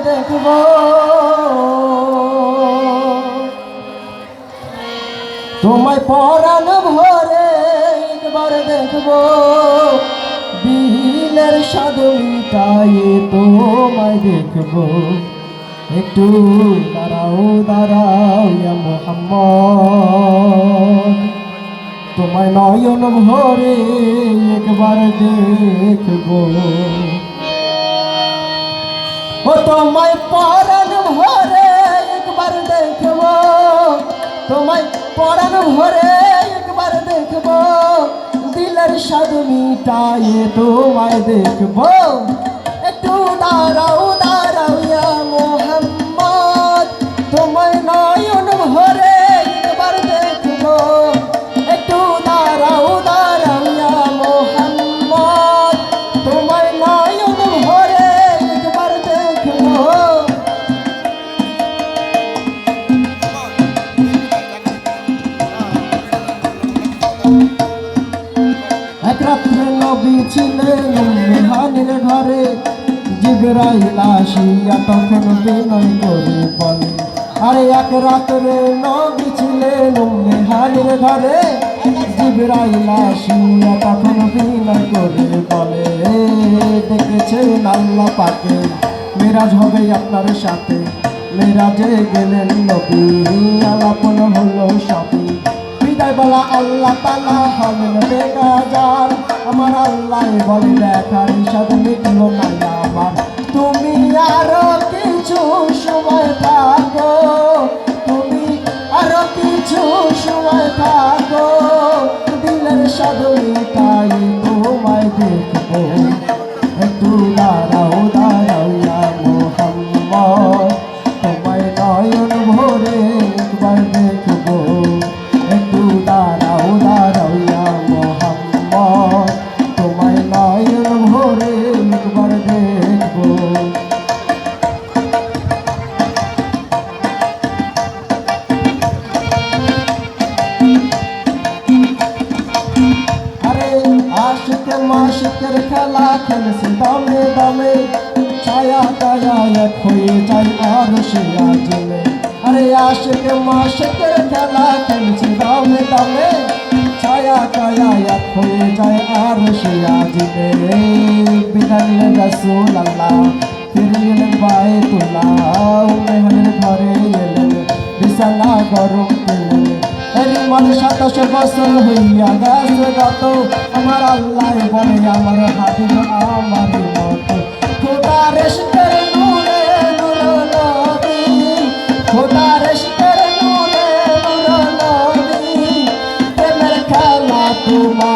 দেখব তোমায় পরাণ ভরে একবার দেখব দিলের সাধু মিটায়ে তোমায় দেখব একটু দাঁড়াও দাঁড়াও ইয়া মুহাম্মদ তোমায় নয়ন ভরে একবার দেখব ও তোমায় পরাণ ভরে একবার দেখব তোমায় পরাণ ভরে একবার দেখব দিলের সাধু মিটায়ে তোমায় দেখব একটু দাঁড়াও দাঁড়াও ইয়া মুহাম্মদ তোমায় নয়ন ভরে একবার দেখব একটু দাঁড়াও দাঁড়াও ইয়া মুহাম্মদ তোমায় নয়ন ভরে একবার দেখব এক রাত্রে নবী ছিলেন মেহানের ঘরে জিবরাইল আসিয়া তখন বিনয় করে বলে আরে এক রাত্রে নবী ছিলেন মেহানের ঘরে জিবরাইল আসিয়া তখন বিনয় করে বলে দেখেছেন আল্লাহ পাকে মেরাজ হবে আপনার সাথে মেরাজে গেলেন নবী আলাপন হলো সবই বিদায় বলা আল্লাহ তাআলা হলেন বেগাজার আমার আল্লাহ বলে দেখার ইশাদ মিটলো না আমার তুমি আরো কিছু সময় থাকো তুমি আরো কিছু সময় থাকো দিলের সাধু মিটাই তোমায় দেখবো একটু দাঁড়াও দাঁড়াও ইয়া মুহাম্মদ তোমায় নয়ন ভরে একবার দেখবো একটু দাঁড়াও দাঁড়াও ইয়া মুহাম্মদ তোমায় নয়ন ভরে একবার দেখবো আরে আশিক মাশিকের খেলা খেলছে দমে দমে ছায়া কায়া এক হয়ে যায় আর সে আজিলে আরে আশিক মাশিকের খেলা খেলছে দমে দমে ছায়া কায়া এক হয়ে যায় আর সে আজিলে বিদায় রাসূল আল্লাহ ফিরলেন বাইতুল্লাহ মেহনের ঘরে এলেন বিছানা গরম পেলেন মন 27 বছর হইয়া গেছে গত আমার আল্লাহ বলে আমার হাবিব আমার মত খোদার ইশকের নূরে নূর নবী খোদার ইশকের নূরে নূর নবী প্রেমের খেলা তোমার